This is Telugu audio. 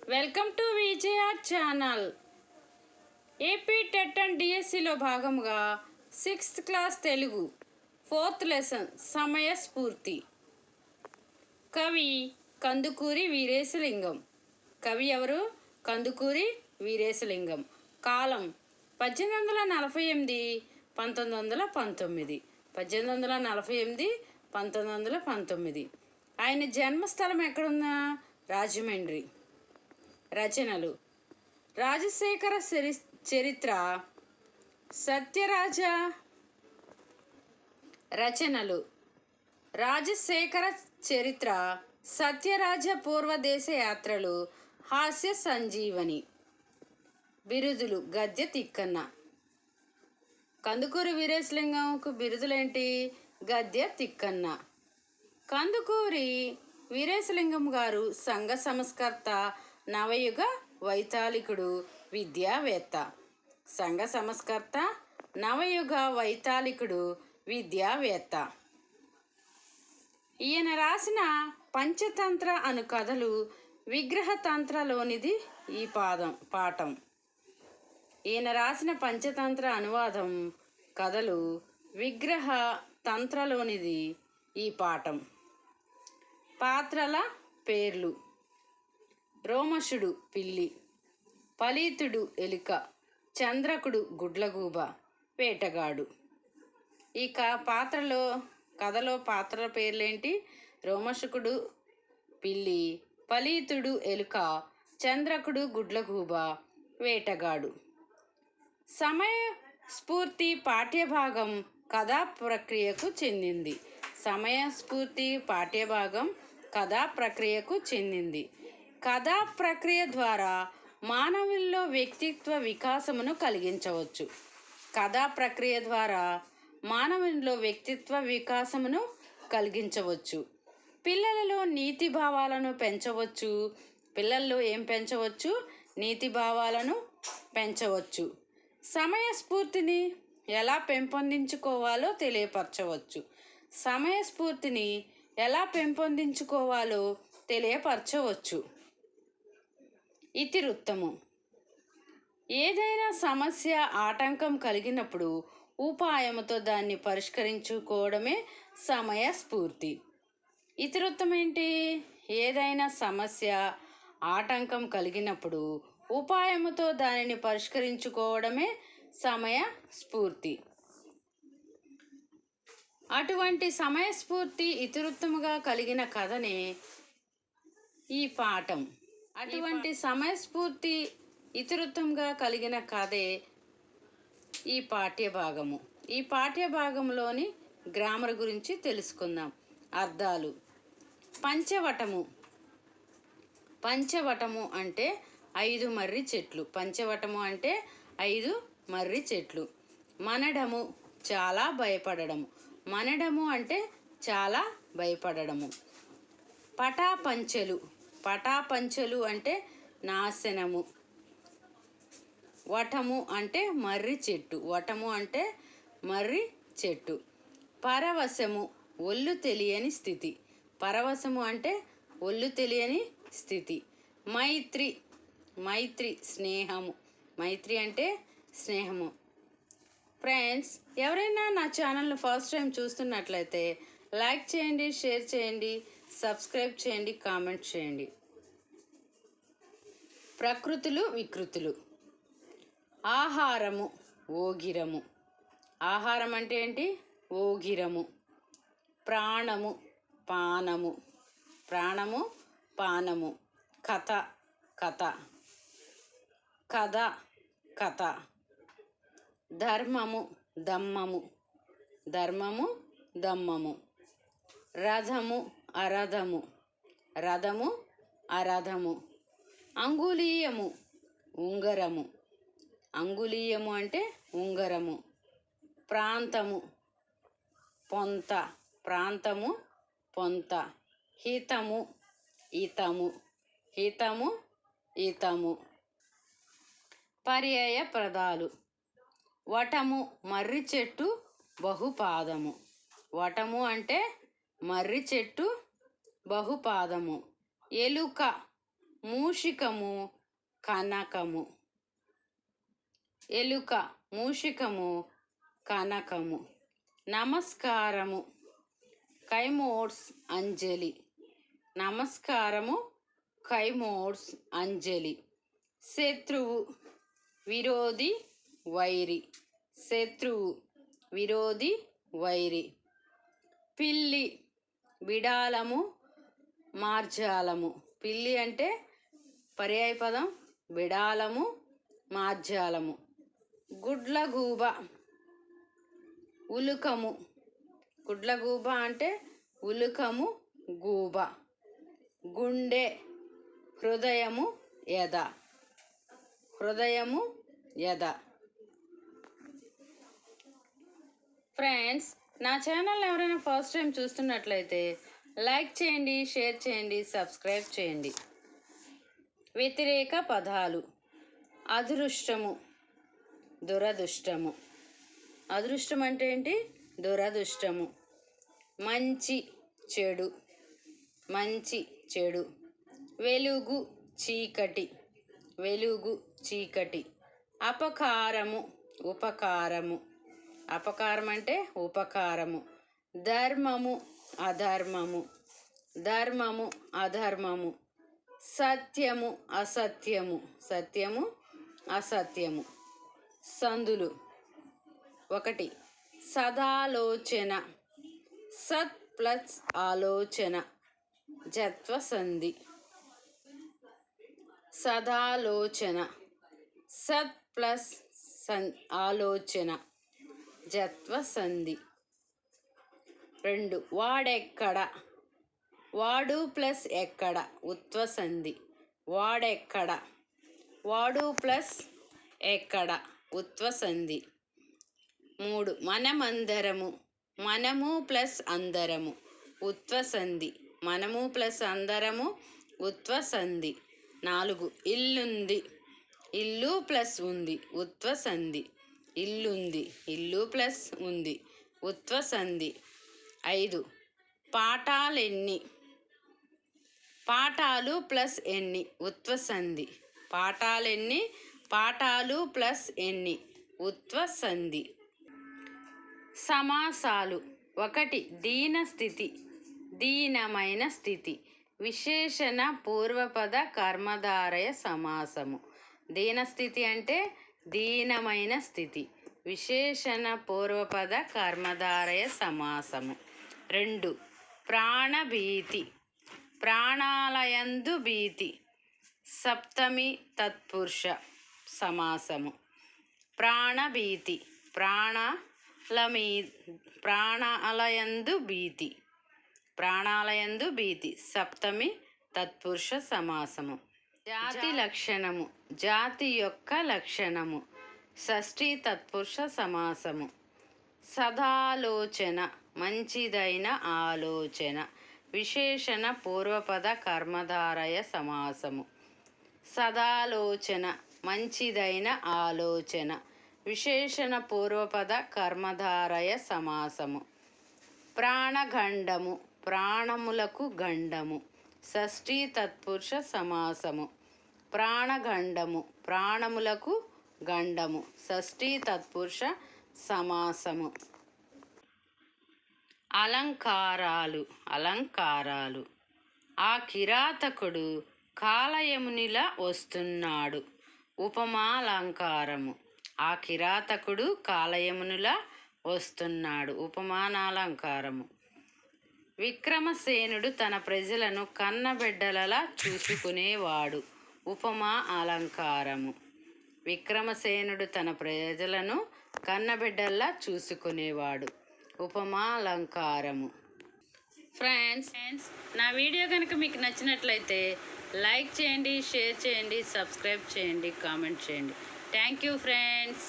Welcome to Vijay R channel. AP TET and డిఎస్సిలో భాగంగా 6th class Telugu 4th lesson సమయస్ఫూర్తి. కవి కందుకూరి వీరేశలింగం. కవి ఎవరు? కందుకూరి వీరేశలింగం. కాలం 1848 1919. 1848 1919. ఆయన జన్మస్థలం ఎక్కడుందా? రాజమండ్రి. రచనలు: రాజశేఖర చరిత్ర, సత్యరాజ. రచనలు: రాజశేఖర చరిత్ర, సత్యరాజ పూర్వదేశ యాత్రలు, హాస్య సంజీవని. బిరుదులు: గద్య తిక్కన్న. కందుకూరి వీరేశలింగంకు బిరుదులేంటి? గద్య తిక్కన్న. కందుకూరి వీరేశలింగం గారు సంఘ సంస్కర్త, నవయుగ వైతాళికుడు, విద్యావేత్త. సంఘ సంస్కర్త, నవయుగ వైతాళికుడు, విద్యావేత్త. ఈయన రాసిన పంచతంత్ర అను కథలు విగ్రహతంత్రలోనిది ఈ పాఠం. ఈయన రాసిన పంచతంత్ర అనువాదం కథలు విగ్రహ తంత్రలోనిది ఈ పాఠం. పాత్రల పేర్లు: రోమశుడు పిల్లి, పలీతుడు ఎలుక, చంద్రకుడు గుడ్లగూబ, వేటగాడు. ఈ కథలో పాత్రల పేర్లేంటి? రోమశుకుడు పిల్లి, పలీతుడు ఎలుక, చంద్రకుడు గుడ్లగూబ, వేటగాడు. సమయస్ఫూర్తి పాఠ్యభాగం కథా ప్రక్రియకు చెందింది. సమయస్ఫూర్తి పాఠ్యభాగం కథా ప్రక్రియకు చెందింది. కథా ప్రక్రియ ద్వారా మానవుల్లో వ్యక్తిత్వ వికాసమును కలిగించవచ్చు. కథా ప్రక్రియ ద్వారా మానవుల్లో వ్యక్తిత్వ వికాసమును కలిగించవచ్చు. పిల్లలలో నీతి భావాలను పెంచవచ్చు. పిల్లల్లో ఏం పెంచవచ్చు? నీతి భావాలను పెంచవచ్చు. సమయస్ఫూర్తిని ఎలా పెంపొందించుకోవాలో తెలియపరచవచ్చు. సమయస్ఫూర్తిని ఎలా పెంపొందించుకోవాలో తెలియపరచవచ్చు. ఇతివృత్తము: ఏదైనా సమస్య ఆటంకం కలిగినప్పుడు ఉపాయముతో దాన్ని పరిష్కరించుకోవడమే సమయస్ఫూర్తి. ఇతివృత్తం ఏంటి? ఏదైనా సమస్య ఆటంకం కలిగినప్పుడు ఉపాయముతో దానిని పరిష్కరించుకోవడమే సమయస్ఫూర్తి. అటువంటి సమయస్ఫూర్తి ఇతివృత్తముగా కలిగిన కథనే ఈ పాఠం. అటువంటి సమయస్ఫూర్తి ఇతివృత్తంగా కలిగిన కథే ఈ పాఠ్యభాగము. ఈ పాఠ్యభాగంలోని గ్రామర్ గురించి తెలుసుకుందాం. అర్థాలు: పంచవటము. పంచవటము అంటే 5 మర్రి చెట్లు. పంచవటము అంటే 5 మర్రి చెట్లు. మనడము, చాలా భయపడడము. మనడము అంటే చాలా భయపడడము. పటాపంచలు. పటాపంచలు అంటే నాశనము. వటము అంటే మర్రి చెట్టు. వటము అంటే మర్రి చెట్టు. పరవశము, ఒళ్ళు తెలియని స్థితి. పరవశము అంటే ఒళ్ళు తెలియని స్థితి. మైత్రి. మైత్రి స్నేహము. మైత్రి అంటే స్నేహము. ఫ్రెండ్స్, ఎవరైనా నా ఛానల్ని ఫస్ట్ టైం చూస్తున్నట్లయితే లైక్ చేయండి, షేర్ చేయండి, సబ్స్క్రైబ్ చేయండి, కామెంట్ చేయండి. ప్రకృతులు, వికృతులు. ఆహారము, ఓగిరము. ఆహారం అంటే ఏంటి? ఓగిరము. ప్రాణము, పానము. ప్రాణము, పానము. కథ, కథ. కథ, కథ. ధర్మము, దమ్మము. ధర్మము, దమ్మము. రథము, అరథము. రథము, అరథము. అంగుళీయము, ఉంగరము. అంగుళీయము అంటే ఉంగరము. ప్రాంతము, పొంత. ప్రాంతము, పొంత. హితము, ఇతము. హితము, ఇతము. పర్యాయ పదాలు: వటము, మర్రి చెట్టు, బహుపాదము. వటము అంటే మర్రి చెట్టు, బహుపాదము. ఎలుక, మూషికము కనకము. ఎలుక మూషికము కనకము. నమస్కారము కైమోడ్స్ అంజలి. నమస్కారము కైమోడ్స్ అంజలి. శత్రువు విరోధి వైరి. శత్రువు విరోధి వైరి. పిల్లి బిడాలము మార్జాలము. పిల్లి అంటే పర్యాయపదం, బిడాలము మార్జాలము. గుడ్లగూబ ఉలుకము. గుడ్లగూబ అంటే ఉలుకము గూబ. గుండె హృదయము యద. హృదయము యద. ఫ్రెండ్స్, నా ఛానల్ ఎవరైనా ఫస్ట్ టైం చూస్తున్నట్లయితే లైక్ చేయండి, షేర్ చేయండి, సబ్స్క్రైబ్ చేయండి. వ్యతిరేక పదాలు అదృష్టము దురదృష్టము. అదృష్టం అంటే ఏంటి? దురదృష్టము. మంచి చెడు. మంచి చెడు. వెలుగు చీకటి. వెలుగు చీకటి. అపకారము ఉపకారము. అపకారం అంటే ఉపకారము. ధర్మము అధర్మము. ధర్మము అధర్మము. సత్యము అసత్యము. సత్యము అసత్యము. సందులు 1 సదాలోచన. సత్ ప్లస్ ఆలోచన జత్వ సంధి. సదాలోచన సత్ ప్లస్ ఆలోచన జత్వ సంధి. 2 వాడెక్కడ. వాడు ప్లస్ ఎక్కడ ఉత్వ సంధి. వాడెక్కడ. వాడు ప్లస్ ఎక్కడ ఉత్వ సంధి. 3 మనమందరము. మనము ప్లస్ అందరము ఉత్వ సంధి. మనము ప్లస్ అందరము ఉత్వ సంధి. 4 ఇల్లుంది. ఇల్లు ప్లస్ ఉంది ఉత్వ సంధి. ఇల్లుంది. ఇల్లు ప్లస్ ఉంది ఉత్వ సంధి. 5 పాఠాలెన్ని. పాఠాలు ప్లస్ ఎన్ని ఉత్వ సంధి. పాఠాలెన్ని. పాఠాలు ప్లస్ ఎన్ని ఉత్వ సంధి. సమాసాలు 1 దీనస్థితి దీనమైన స్థితి. విశేషణ పూర్వపద కర్మధారయ సమాసము. దీనస్థితి అంటే దీనమైన స్థితి. విశేషణ పూర్వపద కర్మధారయ సమాసము. 2 ప్రాణభీతి. ప్రాణాలయందు భీతి. సప్తమి తత్పురుష సమాసము. ప్రాణభీతి. ప్రాణాలయందు భీతి. ప్రాణాలయందు భీతి. సప్తమి తత్పురుష సమాసము. జాతి లక్షణము. జాతి యొక్క లక్షణము. షష్ఠీ తత్పురుష సమాసము. సదాలోచన మంచిదైన ఆలోచన. విశేషణ పూర్వపద కర్మధారయ సమాసము. సదాలోచన మంచిదైన ఆలోచన. విశేషణ పూర్వపద కర్మధారయ సమాసము. ప్రాణగండము ప్రాణములకు గండము. షష్ఠీ తత్పురుష సమాసము. ప్రాణగండము ప్రాణములకు గండము. షష్ఠీ తత్పురుష సమాసము. అలంకారాలు. అలంకారాలు ఆ కిరాతకుడు కాలయమునిలా వస్తున్నాడు. ఉపమాలంకారము. ఆ కిరాతకుడు కాలయమునిలా వస్తున్నాడు. ఉపమానాలంకారము. విక్రమసేనుడు తన ప్రజలను కన్నబిడ్డలలా చూసుకునేవాడు. ఉపమా అలంకారము. విక్రమసేనుడు తన ప్రజలను కన్నబిడ్డల్లా చూసుకునేవాడు. ఉపమాలంకారము. ఫ్రెండ్స్, నా వీడియో కనుక మీకు నచ్చినట్లయితే లైక్ చేయండి, షేర్ చేయండి, సబ్స్క్రైబ్ చేయండి, కామెంట్ చేయండి. Thank you friends.